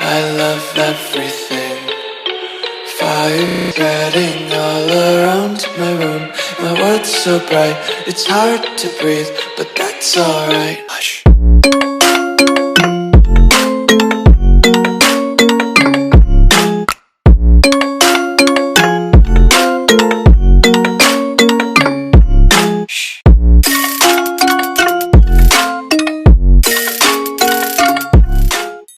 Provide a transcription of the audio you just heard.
I love everything. Fire spreading all around my room. My world's so bright, it's hard to breathe, but that's alright. Hush.